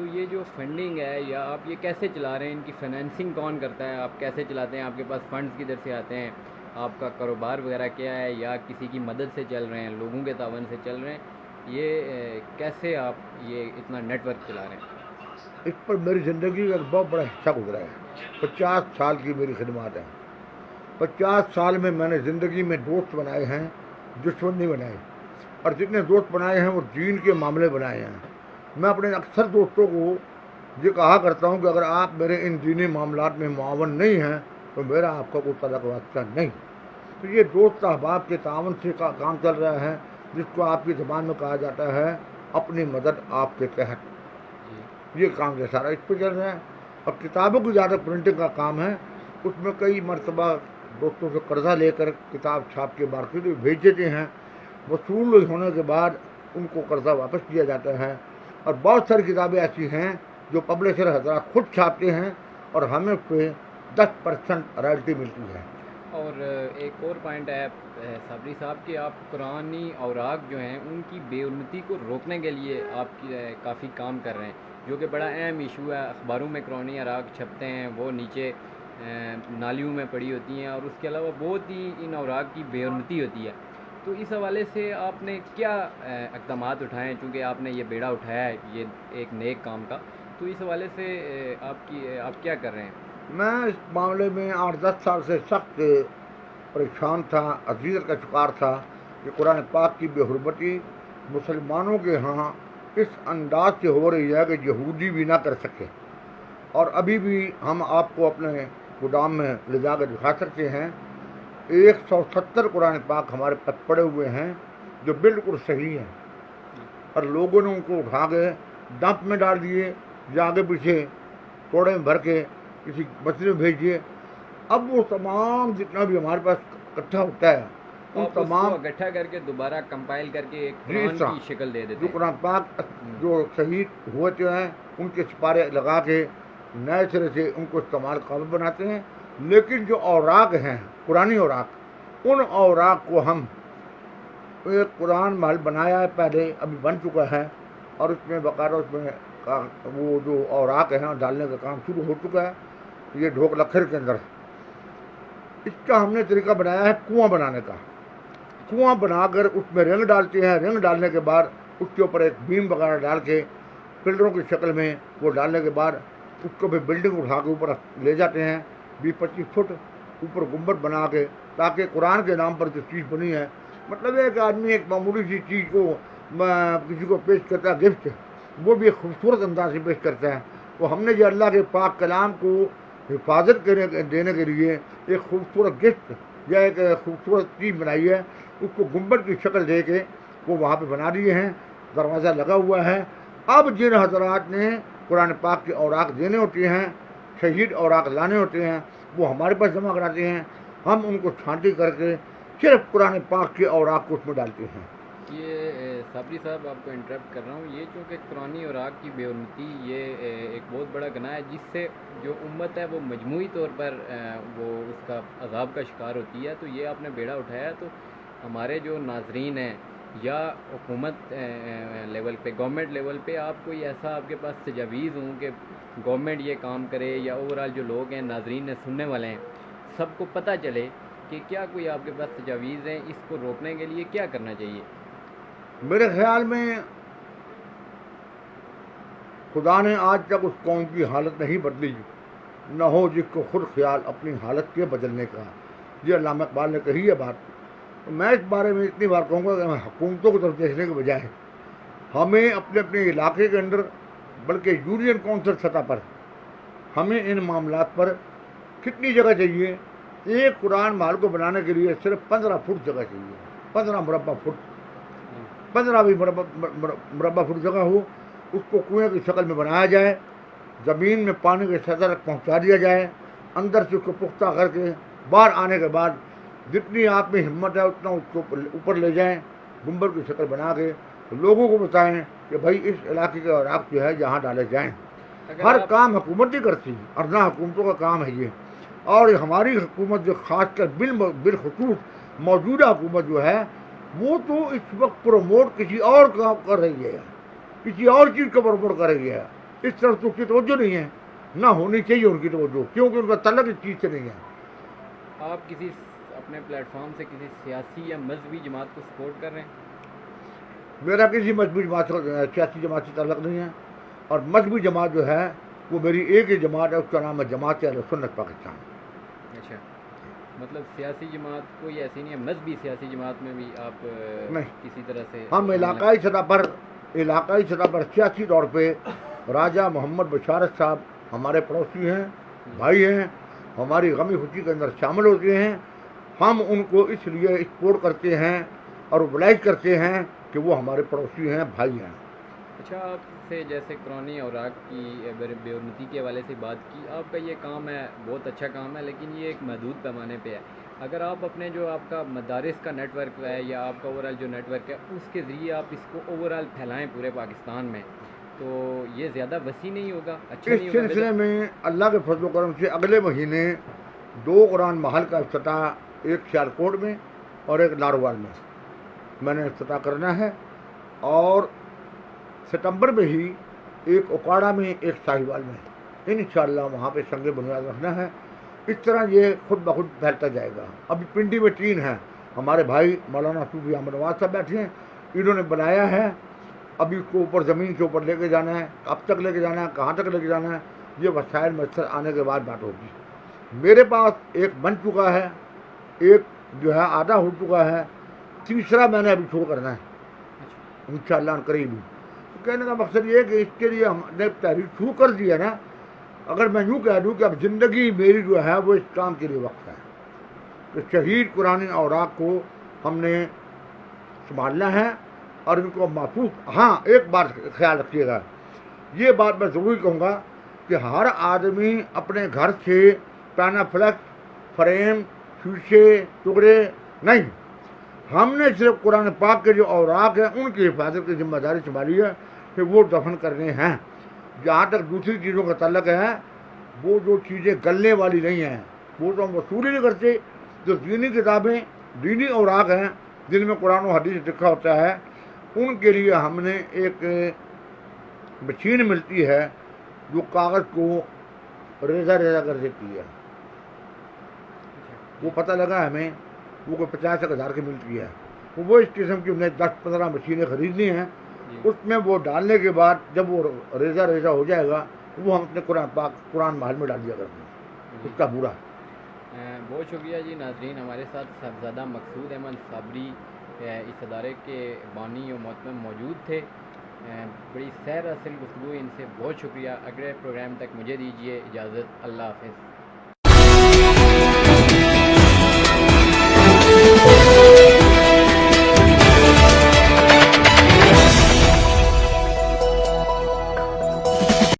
تو یہ جو فنڈنگ ہے یا آپ یہ کیسے چلا رہے ہیں، ان کی فائنینسنگ کون کرتا ہے، آپ کیسے چلاتے ہیں، آپ کے پاس فنڈز کدھر سے آتے ہیں، آپ کا کاروبار وغیرہ کیا ہے، یا کسی کی مدد سے چل رہے ہیں، لوگوں کے تعاون سے چل رہے ہیں، یہ کیسے آپ یہ اتنا نیٹ ورک چلا رہے ہیں؟ اس پر میری زندگی کا ایک بہت بڑا حصہ گزرا ہے. 50 سال کی میری خدمات ہیں. 50 سال میں نے زندگی میں دوست بنائے ہیں، دشمن نہیں بنائے. اور جتنے دوست بنائے ہیں وہ دین کے معاملے بنائے ہیں. میں اپنے اکثر دوستوں کو یہ کہا کرتا ہوں کہ اگر آپ میرے ان دینی معاملات میں معاون نہیں ہیں تو میرا آپ کا کوئی تعلق واسطہ نہیں. تو یہ دوست احباب کے تعاون سے کام چل رہا ہے، جس کو آپ کی زبان میں کہا جاتا ہے اپنی مدد آپ کے تحت. یہ کام جو سارا اس پہ چل رہا ہے. اور کتابوں کی زیادہ پرنٹنگ کا کام ہے. اس میں کئی مرتبہ دوستوں سے قرضہ لے کر کتاب چھاپ کے مارکیٹ میں بھیج دیتے ہیں. وصول ہونے کے بعد ان کو قرضہ واپس کیا جاتا ہے. اور بہت ساری کتابیں ایسی ہیں جو پبلشر حضرات خود چھاپتے ہیں اور ہمیں اس پہ 10% رائلٹی ملتی ہے. اور ایک اور پوائنٹ ہے صابری صاحب کہ آپ قرآنی اوراق جو ہیں ان کی بے علمتی کو روکنے کے لیے آپ کی کافی کام کر رہے ہیں، جو کہ بڑا اہم ایشو ہے. اخباروں میں قرآنی اوراق چھپتے ہیں، وہ نیچے نالیوں میں پڑی ہوتی ہیں، اور اس کے علاوہ بہت ہی ان اوراق کی بے علمتی ہوتی ہے. تو اس حوالے سے آپ نے کیا اقدامات اٹھائے ہیں، چونکہ آپ نے یہ بیڑا اٹھایا ہے یہ ایک نیک کام کا، تو اس حوالے سے آپ کیا کر رہے ہیں؟ میں اس معاملے میں 8-10 سال سے سخت پریشان تھا، اذیت کا شکار تھا کہ قرآن پاک کی بے حرمتی مسلمانوں کے ہاں اس انداز سے ہو رہی ہے کہ یہودی بھی نہ کر سکے. اور ابھی بھی ہم آپ کو اپنے گودام میں لے جا کر دکھا سکتے ہیں. 170 قرآن پاک ہمارے پاس پڑے ہوئے ہیں جو بالکل صحیح ہیں، اور لوگوں نے ان کو اٹھا کے ڈمپ میں ڈال دیے یا آگے پیچھے کوڑے میں بھر کے کسی بچے میں بھیج دیے. اب وہ تمام جتنا بھی ہمارے پاس اکٹھا ہوتا ہے ان آپ اس تمام کو اکٹھا کر کے دوبارہ کمپائل کر کے ایک قرآن کی شکل دے دیتے جو ہیں. قرآن پاک جو شہید ہوتے ہیں ان کے سپارے لگا کے نئے سرے سے ان کو استعمال قابل بناتے ہیں. لیکن جو اوراق ہیں قرآنی اوراق، ان اوراق کو ہم ایک قرآن محل بنایا ہے پہلے، ابھی بن چکا ہے، اور اس میں باقاعدہ اس میں وہ جو اوراق ہیں ڈالنے کا کام شروع ہو چکا ہے. یہ ڈھوک لکھر کے اندر اس کا ہم نے طریقہ بنایا ہے کنواں بنانے کا. کنواں بنا کر اس میں رنگ ڈالتے ہیں. رنگ ڈالنے کے بعد اس کے اوپر ایک بیم وغیرہ ڈال کے پلروں کی شکل میں وہ ڈالنے کے بعد اس کو بھی بلڈنگ اٹھا کے اوپر لے جاتے ہیں 20-25 فٹ اوپر گنبد بنا کے، تاکہ قرآن کے نام پر جو چیز بنی ہے، مطلب ایک آدمی ایک معمولی سی چیز کو کسی کو پیش کرتا ہے گفٹ، وہ بھی ایک خوبصورت انداز سے پیش کرتا ہے. وہ ہم نے جو اللہ کے پاک کلام کو حفاظت دینے کے لیے ایک خوبصورت گفٹ یا ایک خوبصورت چیز بنائی ہے. اس کو گنبد کی شکل دے کے وہ وہاں پہ بنا دیے ہیں. دروازہ لگا ہوا ہے. اب جن حضرات نے قرآن پاک کے اوراق دینے ہوتے ہیں، شہید اوراق لانے ہوتے ہیں، وہ ہمارے پاس جمع کراتے ہیں. ہم ان کو چھانٹی کر کے صرف قرآن پاک کے اوراق کو اس میں ڈالتے ہیں. یہ صابری صاحب آپ کو انٹرپٹ کر رہا ہوں، یہ چونکہ قرآنی اوراق کی بے علمتی یہ ایک بہت بڑا گناہ ہے، جس سے جو امت ہے وہ مجموعی طور پر وہ اس کا عذاب کا شکار ہوتی ہے. تو یہ آپ نے بیڑا اٹھایا، تو ہمارے جو ناظرین ہیں یا حکومت لیول پہ، گورنمنٹ لیول پہ آپ کوئی ایسا آپ کے پاس تجاویز ہوں کہ گورنمنٹ یہ کام کرے، یا اوورال جو لوگ ہیں ناظرین نے سننے والے ہیں سب کو پتہ چلے کہ کیا کوئی آپ کے پاس تجاویز ہیں اس کو روکنے کے لیے کیا کرنا چاہیے؟ میرے خیال میں خدا نے آج تک اس قوم کی حالت نہیں بدلی نہ ہو جس کو خود خیال اپنی حالت کے بدلنے کا. یہ علامہ اقبال نے کہی ہے بات. میں اس بارے میں اتنی بار کہوں گا کہ ہمیں حکومتوں کی طرف دیکھنے کے بجائے ہمیں اپنے اپنے علاقے کے اندر، بلکہ یونین کونسل سطح پر ہمیں ان معاملات پر کتنی جگہ چاہیے. ایک قرآن محل کو بنانے کے لیے صرف 15 فٹ جگہ چاہیے، 15 مربع فٹ، 15 بھی مربع فٹ جگہ ہو. اس کو کنویں کی شکل میں بنایا جائے، زمین میں پانی کے سطح تک پہنچا دیا جائے، اندر سے اس کو پختہ کر کے باہر آنے کے بعد جتنی آپ میں ہمت ہے اتنا اس کو اوپر لے جائیں، گنبد کی شکل بنا کے لوگوں کو بتائیں کہ بھائی اس علاقے کے اوراق جو ہے جہاں ڈالے جائیں. ہر کام حکومت نہیں کرتی، اور نہ حکومتوں کا کام ہے یہ. اور ہماری حکومت جو خاص کر بالخصوص موجودہ حکومت جو ہے وہ تو اس وقت پروموٹ کسی اور کام کر رہی ہے، کسی اور چیز کو پروموٹ کر رہی ہے. اس طرف تو اس کی توجہ نہیں ہے، نہ ہونی چاہیے ان کی توجہ، کیونکہ ان کا تعلق اس چیز سے نہیں ہے۔ آپ کسی اپنے پلیٹ فارم سے کسی سیاسی یا مذہبی جماعت کو سپورٹ کر رہے ہیں؟ میرا کسی مذہبی جماعت سیاسی جماعت سے تعلق نہیں ہے، اور مذہبی جماعت جو ہے وہ میری ایک ہی جماعت ہے، اس کا نام ہے جماعت اہل سنت پاکستان۔ اچھا، مطلب سیاسی جماعت کوئی ایسی نہیں ہے، مذہبی سیاسی جماعت میں بھی آپ نہیں، کسی طرح سے ہم علاقائی سطح پر سیاسی طور پہ راجہ محمد بشارت صاحب ہمارے پڑوسی ہیں، بھائی ہیں، ہماری غمی خوشی کے اندر شامل ہوتے ہیں، ہم ان کو اس لیے سپورٹ کرتے ہیں اور اوبلائز کرتے ہیں کہ وہ ہمارے پڑوسی ہیں، بھائی ہیں۔ اچھا، آپ سے جیسے قرآنی اوراق کی بے حرمتی کے حوالے سے بات کی، آپ کا یہ کام ہے بہت اچھا کام ہے، لیکن یہ ایک محدود پیمانے پہ ہے۔ اگر آپ اپنے جو آپ کا مدارس کا نیٹ ورک ہے یا آپ کا اوورآل جو نیٹ ورک ہے اس کے ذریعے آپ اس کو اوورآل پھیلائیں پورے پاکستان میں، تو یہ زیادہ وسیع نہیں ہوگا، اچھا اس نہیں ہوگا؟ سلسلے میں اللہ کے فضل و کرم سے اگلے مہینے 2 قرآن محل کا افتتاح، ایک سیالکوٹ میں اور ایک ناروال میں نے افتتاح کرنا ہے، اور ستمبر میں ہی ایک اکاڑا میں، ایک ساہیوال میں انشاءاللہ وہاں پہ سنگ بنیاد رکھنا ہے۔ اس طرح یہ خود بخود پھیلتا جائے گا۔ ابھی پنڈی میں 3 ہیں، ہمارے بھائی مولانا صوفی احمد نواز صاحب بیٹھے ہیں، انہوں نے بنایا ہے، ابھی اس کو اوپر زمین کے اوپر لے کے جانا ہے، اب تک لے کے جانا ہے، کہاں تک لے کے جانا ہے، یہ وسائل میسر آنے کے بعد بات ہوگی۔ میرے پاس ایک بن چکا ہے، ایک جو ہے آدھا ہو چکا ہے، تیسرا میں نے ابھی شروع کرنا ہے انشاءاللہ قریب ہی۔ کہنے کا مقصد یہ ہے کہ اس کے لیے ہم نے تحریک شروع کر دی ہے نا، اگر میں یوں کہہ دوں کہ اب زندگی میری جو ہے وہ اس کام کے لیے وقت ہے کہ شہید قرآن اوراق کو ہم نے سنبھالنا ہے اور ان کو محفوظ۔ ہاں، ایک بات خیال رکھیے گا، یہ بات میں ضروری کہوں گا کہ ہر آدمی اپنے گھر سے پینا فلیکس، فریم، شیشے، ٹکڑے نہیں، ہم نے صرف قرآن پاک کے جو اوراق ہیں ان کی حفاظت کی ذمہ داری سنبھالی ہے کہ وہ دفن کرنے ہیں۔ جہاں تک دوسری چیزوں کا تعلق ہے، وہ جو چیزیں گلنے والی نہیں ہیں وہ تو ہم وصول ہی نہیں کرتے۔ جو دینی کتابیں، دینی اوراق ہیں جن میں قرآن و حدیث لکھا ہوتا ہے، ان کے لیے ہم نے ایک مشین ملتی ہے جو کاغذ کو ریزہ کر دیتی ہے، وہ پتہ لگا ہمیں وہ کوئی 50,000 کی ملتی ہے، وہ اس قسم کی انہیں 10-15 مشینیں خریدنی ہیں۔ اس میں وہ ڈالنے کے بعد جب وہ ریزہ ہو جائے گا وہ ہم اپنے قرآن محل میں ڈال دیا کرتے ہیں اس کا پورا۔ بہت شکریہ جی۔ ناظرین، ہمارے ساتھ صاحبزادہ مقصود احمد صابری اس ادارے کے بانی و محتمم موجود تھے۔ بڑی سیر اصل گفتگو ان سے، بہت شکریہ۔ اگلے پروگرام تک مجھے دیجیے اجازت، اللہ حافظ۔